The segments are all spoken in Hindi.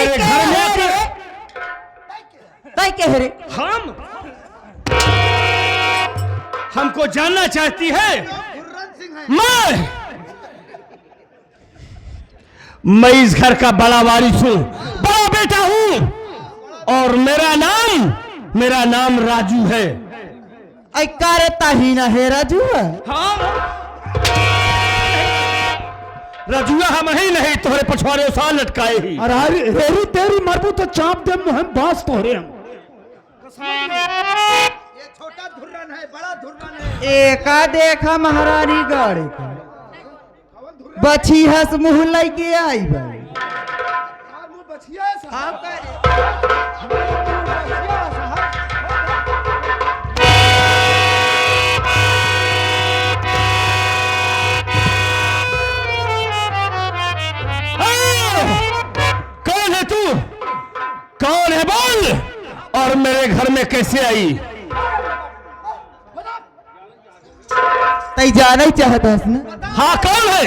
मेरे घर में आकर तय कह रे हमको जानना चाहती है। मैं इस घर का बड़ा वारिस हूं, बड़ा बेटा हूं और मेरा नाम राजू है। ऐ करता ही ना है राजू। हाँ राजुआ हम ही नहीं तोहरे पछवाड़े साल लटकाए ही। अरे रेरी तेरी मरबू तो चाप दे हम बास तोहरे हम। ये छोटा धुर्रन है, बड़ा धुर्रन है। एका देखा महारानी गाड़ी का बची हस मुँह लगे आई भाई। बछिया है साहब। कौन है तू? कौन है बोल? और मेरे घर में कैसे आई? तई जाना ही चाहता है ना? हाँ कौन है?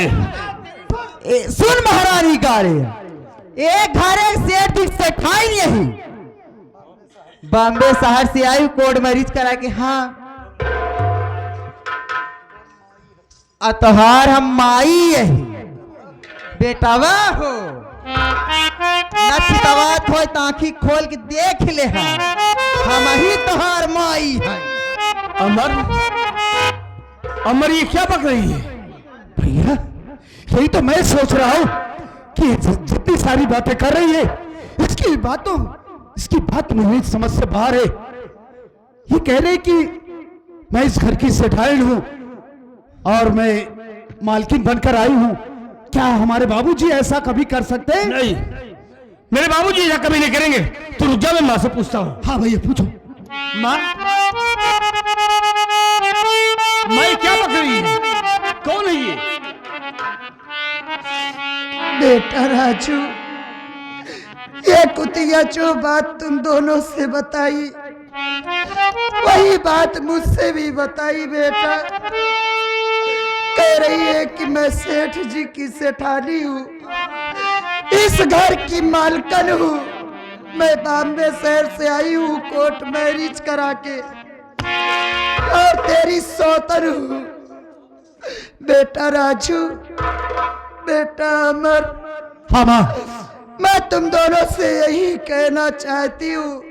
सुन महारानी गाड़ी एक घर एक सेठ से ठाई यही बॉम्बे शहर से आई कोर्ट मैरिज करा के। हाँ अतहार हम माई यही बेटावा हो नचितवात हो ताखी खोल के देख ले हम ही तोहार माई है। अमर ये क्या बक रही है? भैया यही तो मैं सोच रहा हूँ कि जितनी सारी बातें कर रही है इसकी बात मेरी समझ से बाहर है। ये कह रहे कि मैं इस घर की सेठाइन हूँ और मैं मालकिन बनकर आई हूँ। क्या हमारे बाबूजी ऐसा कभी कर सकते हैं? नहीं, मेरे बाबूजी ऐसा कभी नहीं करेंगे। तू रुक जा, मैं माँ से पूछता हूँ। हाँ भैया पूछो। माँ मैं क्या बक रही है? कौन है ये? बेटा राजू, ये कुतिया जो बात तुम दोनों से बताई वही बात मुझसे भी बताई। बेटा कह रही है कि मैं सेठ जी की सेठानी हूँ, इस घर की मालकन हूँ। मैं बॉम्बे शहर से आई हूँ कोर्ट मैरिज करा के और तेरी सौतन हूँ। बेटा राजू, बेटा अमर, हाँ माँ, मैं तुम दोनों से यही कहना चाहती हूँ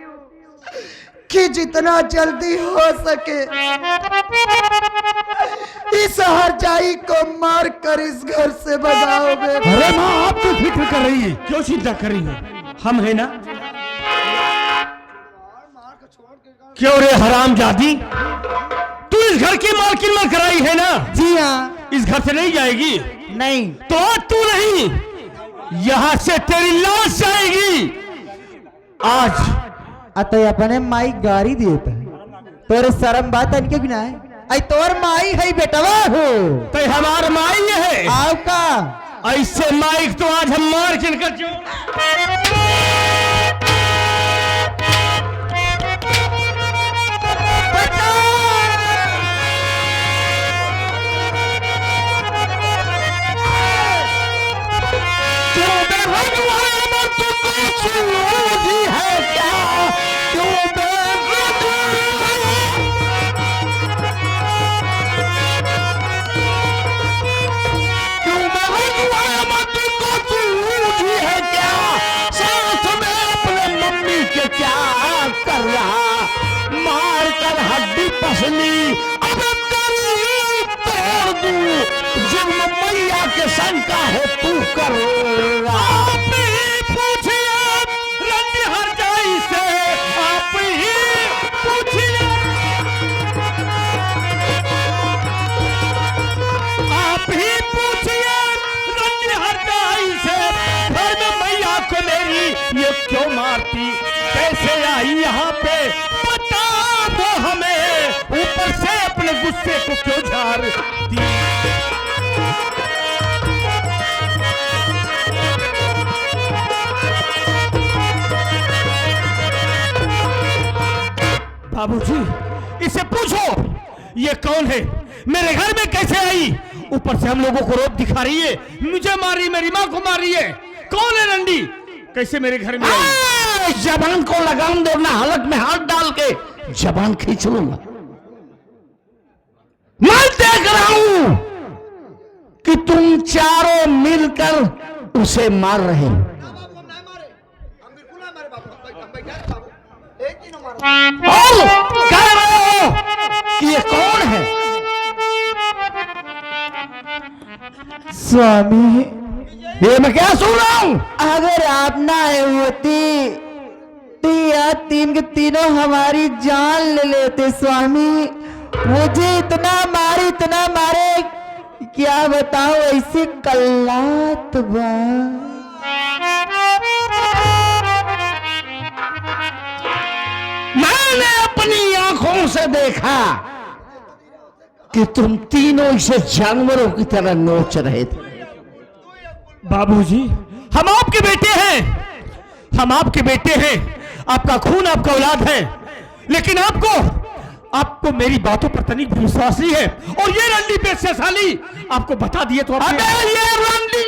कि जितना जल्दी हो सके इस हरजाई को मार कर इस घर से भगाओ। बेटा अरे माँ आप तो फिक्र कर रही है। क्यों चिंता कर रही है? हम है ना। क्यों रे हरामजादी, तू इस घर की मालकिन में कराई है ना? जी हाँ। इस घर से नहीं जाएगी? नहीं तो तू नहीं, यहां से तेरी लाश जाएगी आज। अतः अपने माई गाड़ी देता है तोरे शर्म बात इनके बिना है। आई तोर माई है बेटवा हो तो हमार माई है। आओ का ऐसे माइक तो आज हम मार चिनकर जो है क्या? क्या कर रहा? मार कर हड्डी पसली अब तोड़ दूं। जुर्म मैया के संग का है तू कर रहा। आप ही पूछिए रंग हर जाई से, आप ही पूछिए, आप ही पूछिए रंग हर जाई से। घर में मैया को मेरी ये क्यों मारती, कैसे आई यहाँ पे बता दो हमें। ऊपर से अपने गुस्से को क्यों झाड़ती। बाबूजी इसे पूछो ये कौन है, मेरे घर में कैसे आई। ऊपर से हम लोगों को रोप दिखा रही है, मुझे मार रही, मेरी माँ को मार रही है। कौन है रंडी? कैसे मेरे घर में आई? जबान को लगाम दो ना, हलक में हाथ डाल के जबान खींच लूंगा। मैं देख रहा हूं कि तुम चारों मिलकर उसे मार रहे हो और कह रहे हो कि ये कौन है? स्वामी, ये मैं क्या सुन रहा हूं? अगर आप ना आए होती तो यह तीन के तीनों हमारी जान ले लेते। स्वामी, मुझे इतना मारे क्या बताओ, ऐसे कल्लात बा। मैंने अपनी आंखों से देखा कि तुम तीनों इसे जानवरों की तरह नोच रहे थे। बाबूजी, हम आपके बेटे हैं, हम आपके बेटे हैं, आपका खून, आपका औलाद है, लेकिन आपको मेरी बातों पर तनिक भी विश्वास नहीं है। और ये रंडी पे शेषाली आपको बता दिए तो अबे ये रंडी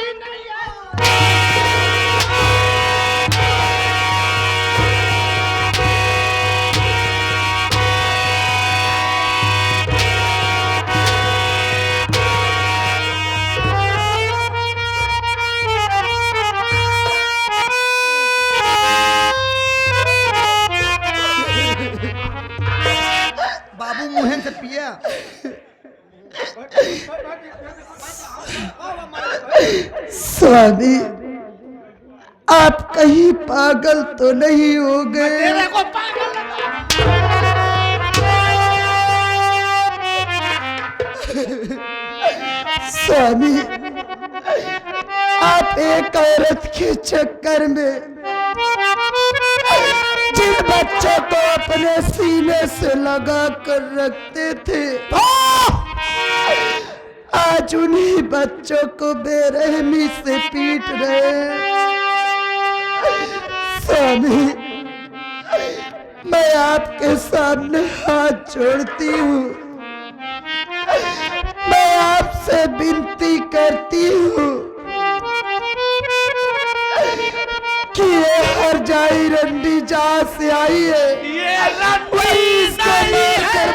बाबू मुहन से पिया। स्वामी, आप कहीं पागल तो नहीं हो गए? तेरे को पागल स्वामी, आप एक औरत के चक्कर में जिन बच्चों को अपने सीने से लगा कर रखते थे, आज उन्हीं बच्चों को बेरहमी से पीट रहे हैं। स्वामी, मैं आपके सामने हाथ जोड़ती हूँ, मैं आपसे विनती करती हूँ कि ये हर जाई रंडी जहाँ से आई है, ये रंडी नहीं है।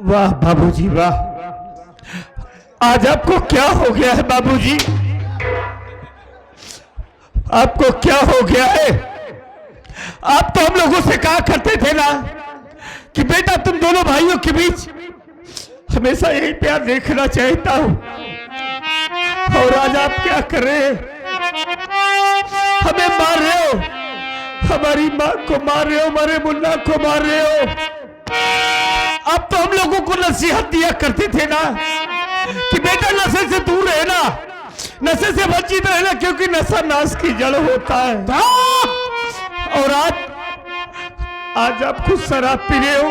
वाह बाबूजी, वाह, आज आपको क्या हो गया है बाबूजी? आपको क्या हो गया है? आप तो हम लोगों से कहा करते थे ना कि बेटा तुम दोनों भाइयों के बीच हमेशा यही प्यार देखना चाहता हूं, और आज आप क्या कर रहे हैं? हमें मार रहे हो, हमारी माँ को मार रहे हो, हमारे मुन्ना को मार रहे हो। अब तो हम लोगों को नसीहत दिया करते थे ना कि बेटा नशे से दूर रहना, नशे से वंचित रहना, क्योंकि नशा नाश की जड़ होता है। और आज आप खुद शराब पी रहे हो,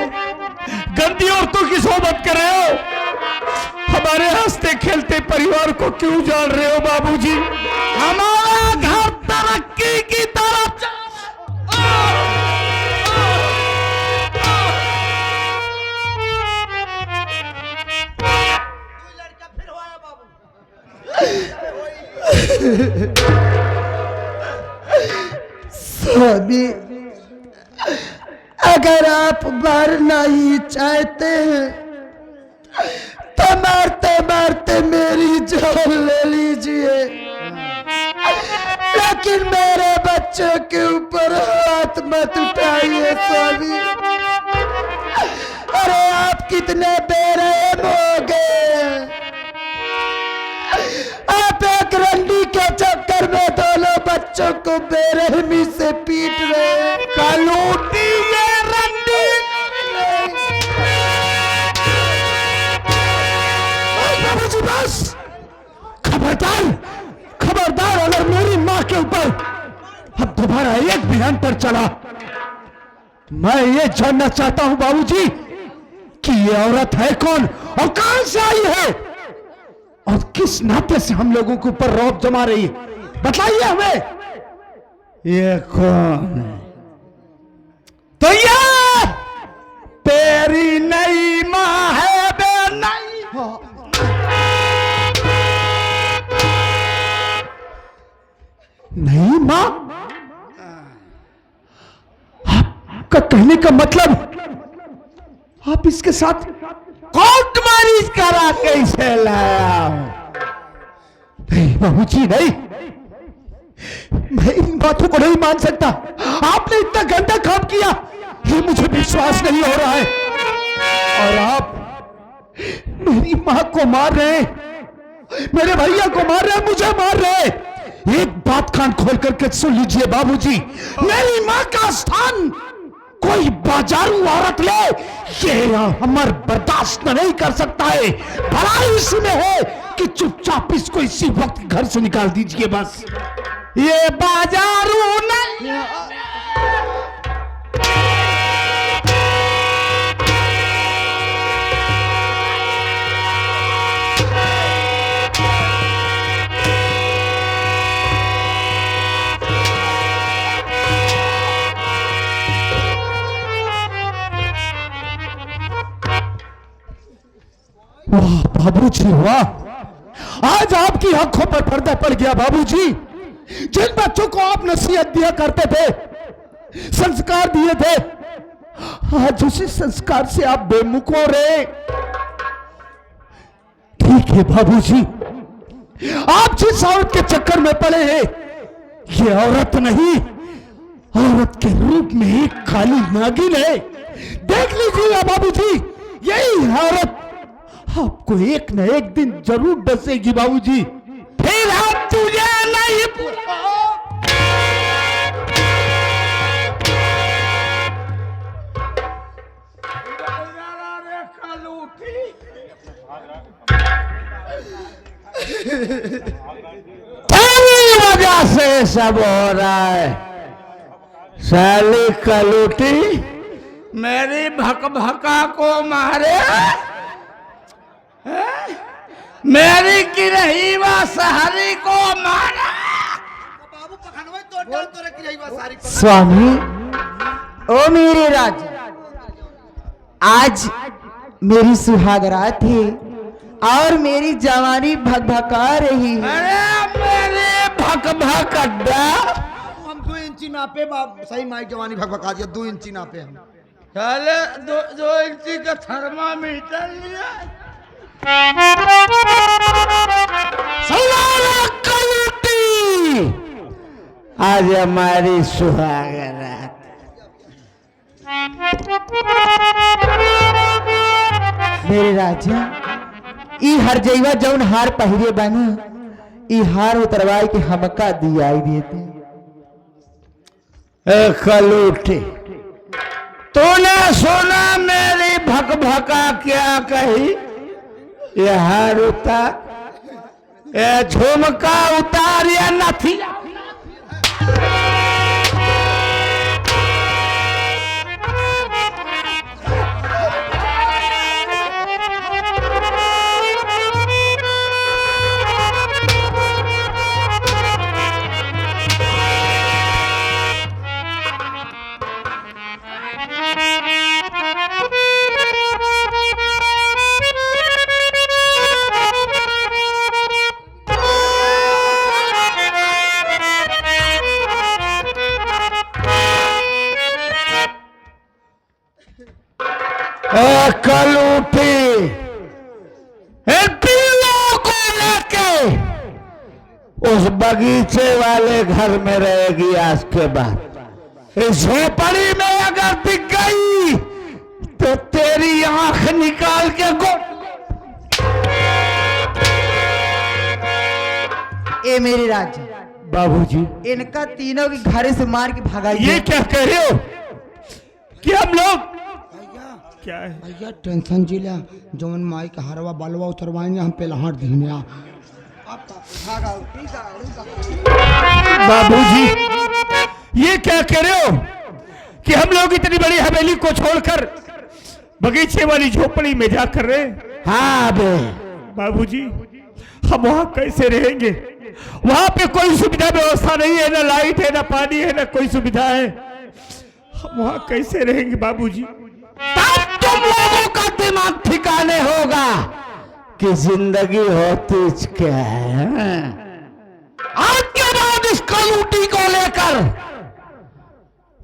गंदी औरतों की सोबत कर रहे हो, हमारे हंसते खेलते परिवार को क्यों जान रहे हो बाबूजी? हमारा घर तरक्की की तरफ स्वामी, अगर आप मारना ही चाहते हैं तो मारते मारते मेरी जान ले लीजिए, लेकिन मेरे बच्चों के ऊपर हाथ मत उठाइए। स्वामी, अरे आप कितने बेरहम हो गए, आप एक रंडी के चक्कर में दोनों बच्चों को बेरहमी से पीट रहे। कलूटी ये रंडी बाबूजी बस, खबरदार, खबरदार, अगर मेरी माँ के ऊपर अब दोबारा एक भी अंतर चला, मैं ये जानना चाहता हूं बाबूजी कि ये औरत है कौन और कहां से आई है और किस नाते से हम लोगों के ऊपर रौब जमा रही है, बताइए हमें। ये कौन है? तो ये तेरी नई माँ आपका कहने का मतलब आप इसके साथ कोर्ट मैरिज करा कैसे लाया? नहीं बाबूजी, नहीं, मैं इन बातों को नहीं मान सकता। आपने इतना गंदा काम किया, ये मुझे विश्वास नहीं हो रहा है। और आप मेरी मां को मार रहे हैं, मेरे भैया को मार रहे हैं, मुझे मार रहे हैं। एक बात कान खोल करके सुन लीजिए बाबूजी, मेरी मां का स्थान कोई बाजारू औरत ले, ये हमर बर्दाश्त नहीं कर सकता है। भलाई इसमें है कि चुपचाप इसको इसी वक्त घर से निकाल दीजिए बस। ये बाजारू नहीं, वाह बाबूजी वाह, आज आपकी आंखों पर पर्दा पड़ गया बाबूजी। जिन बच्चों को आप नसीहत दिया करते थे, संस्कार दिए थे, आज उसी संस्कार से आप बेमुख हो रहे। ठीक है बाबूजी, आप जिस औरत के चक्कर में पड़े हैं, ये औरत नहीं, औरत के रूप में एक काली नागिन है। देख लीजिएगा बाबूजी, यही औरत आपको एक न एक दिन जरूर डसेगी बाबूजी। फिर हम तुझे नहीं तेरी वजह से सब हो रहा है। साली कलूटी मेरी भक भका को मारे, मेरी गिरही व सहरी को मारा। स्वामी, ओ मेरे राजा, आज मेरी सुहागरात है और मेरी जवानी भकभका रही है। अरे मेरे भक भक अड्डा, हम 2 इंची नापे बाप, सही माइक जवानी भगभगा दिया। 2 इंची नापे हम। चले 2 इंची का थर्मामीटर लिया। आज हमारी सुहागरात। मेरे राजा, ई हर जैवा जौन हार पहिरे बानी, ई हार उतरवाई के हमका दियाई देते। कलूटी, तूने सुना मेरी भक भका क्या कही? ये हार उतार, ये झुमका उतार या नथी। कल उठी पिल्लों को लेके उस बगीचे वाले घर में रहेगी आज के बाद। इस झोपड़ी में अगर दिख गई तो तेरी आंख निकाल के ए मेरे राजा, बाबूजी, इनका तीनों की घरे से मार के भगाई। ये क्या कह रहे हो कि हम लोग क्या है? भैया टेंशन जिला जवन माई का हरवा बालवा उतरवाएंगे हम पे लहाट धीने। बाबूजी, ये क्या कह रहे हो कि हम लोग इतनी बड़ी हवेली को छोड़कर बगीचे वाली झोपड़ी में जाकर रहे? हाँ बे बाबूजी, हम वहां कैसे रहेंगे? वहां पे कोई सुविधा व्यवस्था नहीं है, ना लाइट है, ना पानी है, ना कोई सुविधा है। हम वहां कैसे रहेंगे बाबूजी? तब तुम लोगों का दिमाग ठिकाने होगा कि जिंदगी होती क्या है। आज के बाद इस कलूटी को लेकर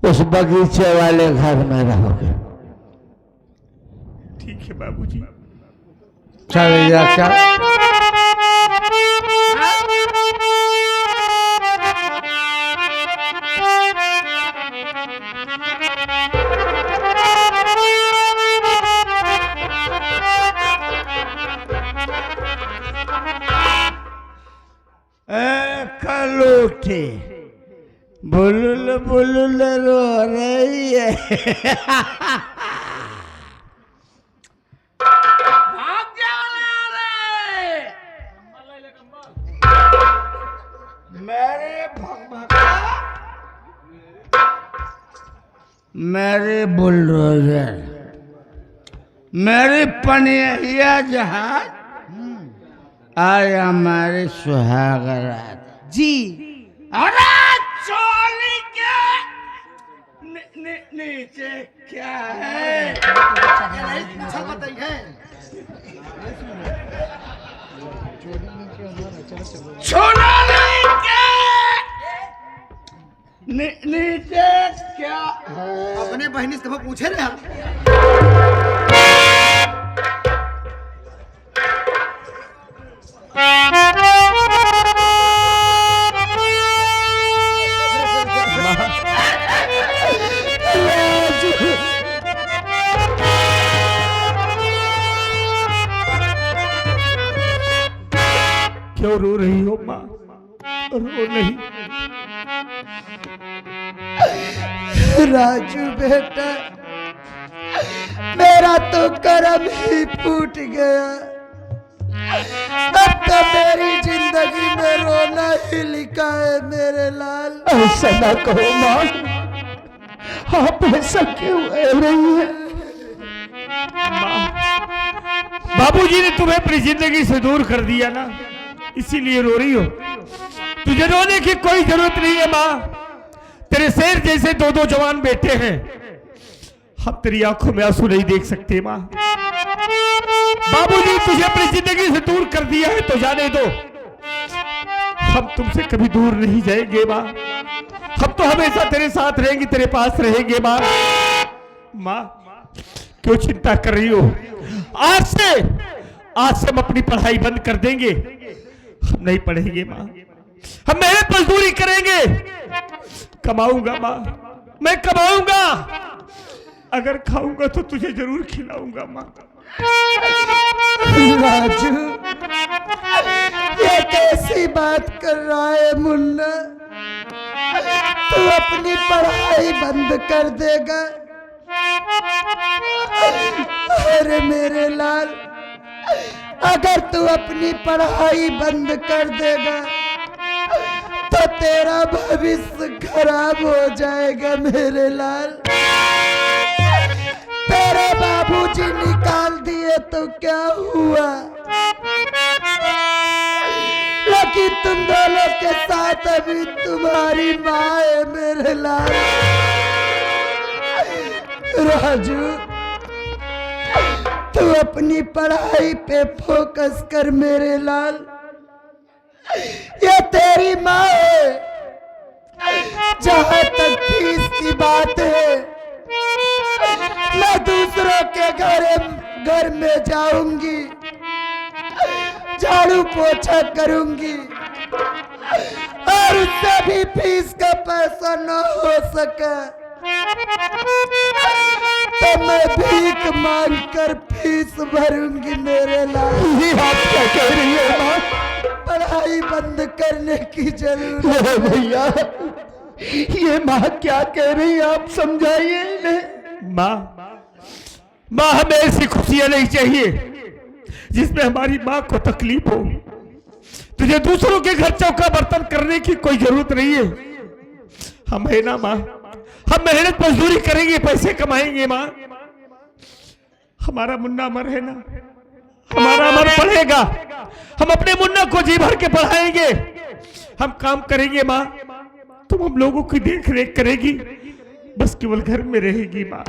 उस बगीचे वाले घर में रहोगे। ठीक है बाबूजी। चल जा चल। कलूठी बुलुल बुलुल रो रही है। मेरे बुलडोजर, मेरी पनिया जहाज आज हमारे सुहागरात जी। अरे चोली के नीचे क्या है? चोली के नीचे क्या है? अपने बहनी से पूछे रहे हम। क्यों रो रही हो माँ? रो नहीं। राजू बेटा, मेरा तो करम ही फूट गया। अब तो मेरी जिंदगी में रोना ही लिखा है मेरे लाल। ऐसा ना कहो माँ, आप ऐसा क्यों कह रही है? बाबूजी ने तुम्हें अपनी जिंदगी से दूर कर दिया ना, इसीलिए रो रही हो। तुझे रोने की कोई जरूरत नहीं है माँ। तेरे शेर जैसे दो दो जवान बेटे हैं, हम तेरी आंखों में आंसू नहीं देख सकते माँ। बाबूजी तुझे अपनी जिंदगी से दूर कर दिया है तो जाने दो, हम तुमसे कभी दूर नहीं जाएंगे माँ। हम तो हमेशा तेरे साथ रहेंगे, तेरे पास रहेंगे माँ। माँ क्यों चिंता कर रही हो? आज से हम अपनी पढ़ाई बंद कर देंगे, हम नहीं पढ़ेंगे माँ। हम मेहनत मजदूरी करेंगे, कमाऊंगा माँ, मैं कमाऊंगा। अगर खाऊंगा तो तुझे जरूर खिलाऊंगा माँ। राजू, ये कैसी बात कर रहा है मुन्ना? तू अपनी पढ़ाई बंद कर देगा? अरे मेरे लाल, अगर तू अपनी पढ़ाई बंद कर देगा तो तेरा भविष्य खराब हो जाएगा मेरे लाल। तेरे बाबूजी निकाल दिए तो क्या हुआ, लेकिन तुम दोनों के साथ अभी तुम्हारी माँ है मेरे लाल। राजू, तू अपनी पढ़ाई पे फोकस कर मेरे लाल। ये तेरी माँ है। जहाँ तक फीस की बात है, मैं दूसरों के घर में जाऊंगी, झाड़ू पोछा करूंगी, और उससे भी फीस का पैसा न हो सका तो मैं भीख मांग कर फीस भरूंगी मेरे लाल। ये बात क्या कह रही है माँ? पढ़ाई बंद करने की जरूरत है। भैया, ये माँ क्या कह रही है, आप समझाइए इन्हें। माँ हमें ऐसी खुशियां नहीं चाहिए जिसमें हमारी माँ को तकलीफ हो। तुझे दूसरों के घर चौका बर्तन करने की कोई जरूरत नहीं है। हम है ना माँ, हम मेहनत मजदूरी करेंगे, पैसे कमाएंगे माँ। हमारा मुन्ना अमर है ना, हमारा अमर पढ़ेगा। हम अपने मुन्ना को जी भर के पढ़ाएंगे, हम काम करेंगे माँ। तुम हम लोगों की देख रेख करेगी, बस केवल घर में रहेगी माँ।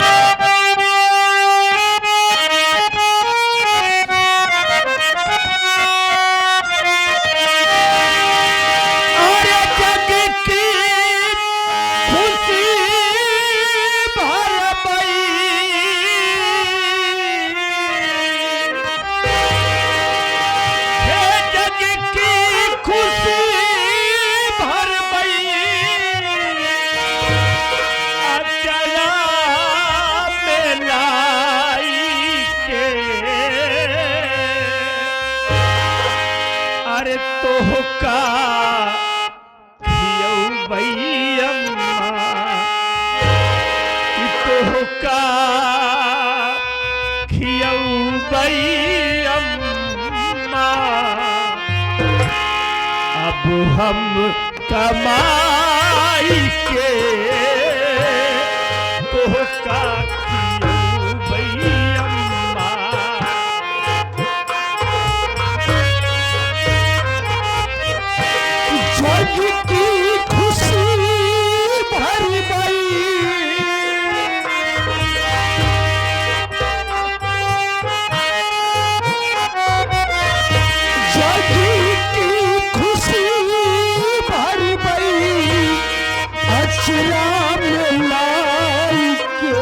और जग की खुशी हम कमाई के तोहका खियऊ भैयम्मा। जग की खुशी भर गई, जग की खुशी भर गई, अचरा में लाई के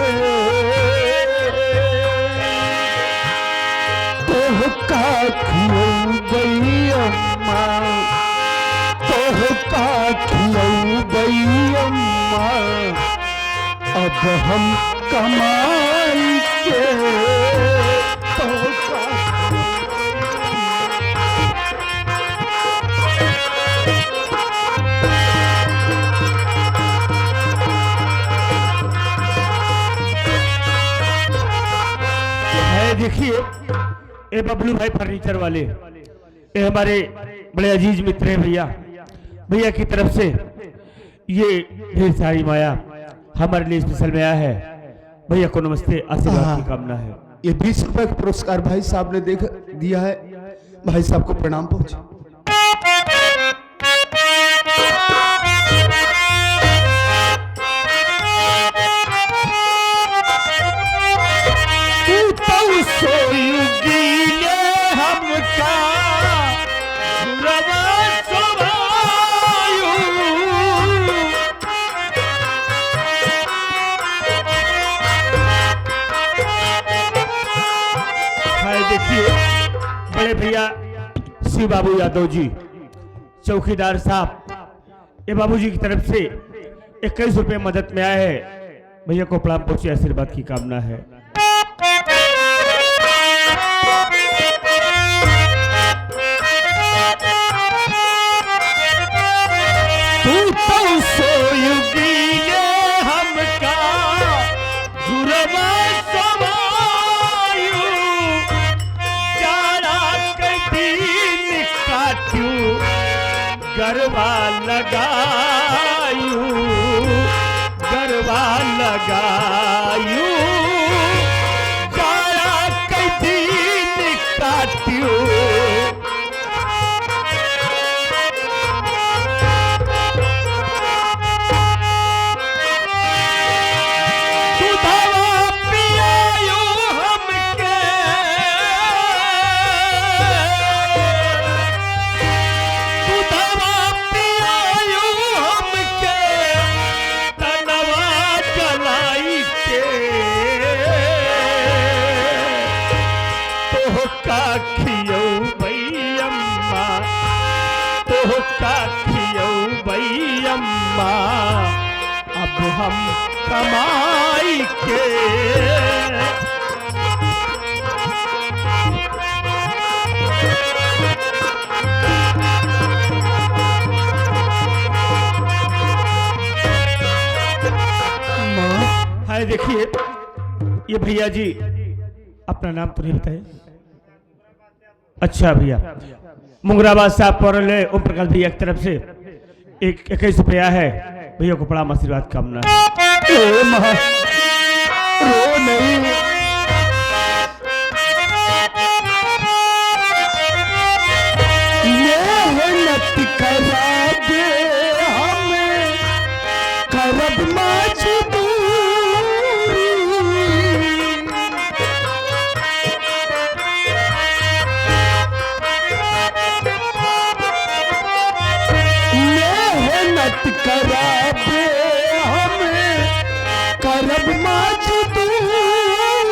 तोहका खियऊ भैयम्मा, तोहका खियऊ भैयम्मा। अब हम कमाई के तोहका है। देखिए ये बबलू भाई फर्नीचर वाले, ये हमारे बड़े अजीज मित्र हैं भैया। भैया की तरफ से ये ढेर सारी माया हमारे लिए स्पेशल में आया है। भैया को नमस्ते, आशीर्वाद की कामना है। ये 20 रुपए का पुरस्कार भाई साहब ने देख दिया है, भाई साहब को प्रणाम पहुंचे। तू तो सोयुगी ने हमका सुरवा सुवायु। हाय देखिए बड़े भैया शिव बाबू यादव जी चौकीदार साहब, ये बाबूजी की तरफ से 21 रुपए मदद में आए हैं। भैया को प्रणाम पहुंचे, आशीर्वाद की कामना है। तू तो सोयुगी ने हमका गुरवा सवायु। जाड़ा के दिन काट्यू गरबा लगायू, गरबा लगायू। जाड़ा के दिन काट्यू अब हम कमाई के हाय देखिए ये भैया जी अपना नाम तो नहीं बताए। अच्छा भैया मुंगराबाद से आप पौरल है, ओम प्रकाश भैया की तरफ से 21 रुपया है। भैया को प्रणाम, आशीर्वाद कामना है। ए मां रो नहीं, मेहनत करा दे हमें करब मजदूरी। मेहनत करा दे हमें करब मजदूरी।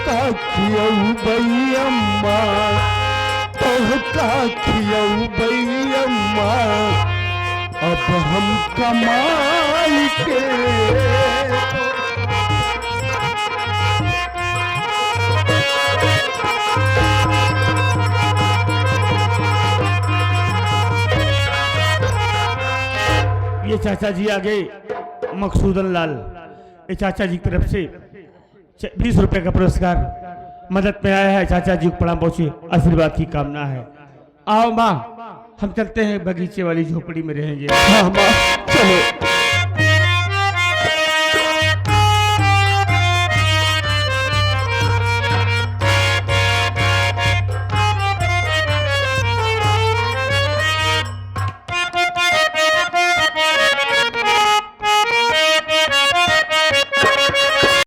का खियऊ बैयम्मा, तोह का खियऊ बैयम्मा, अब हम कमाई के। ये चाचा जी आगे मकसूदन लाल, ये चाचा जी की तरफ से 20 रुपए का पुरस्कार मदद में आया है। चाचा जी को प्रणाम पहुंचे, आशीर्वाद की कामना है। आओ माँ, हम चलते हैं, बगीचे वाली झोपड़ी में रहेंगे। हाँ माँ चलो।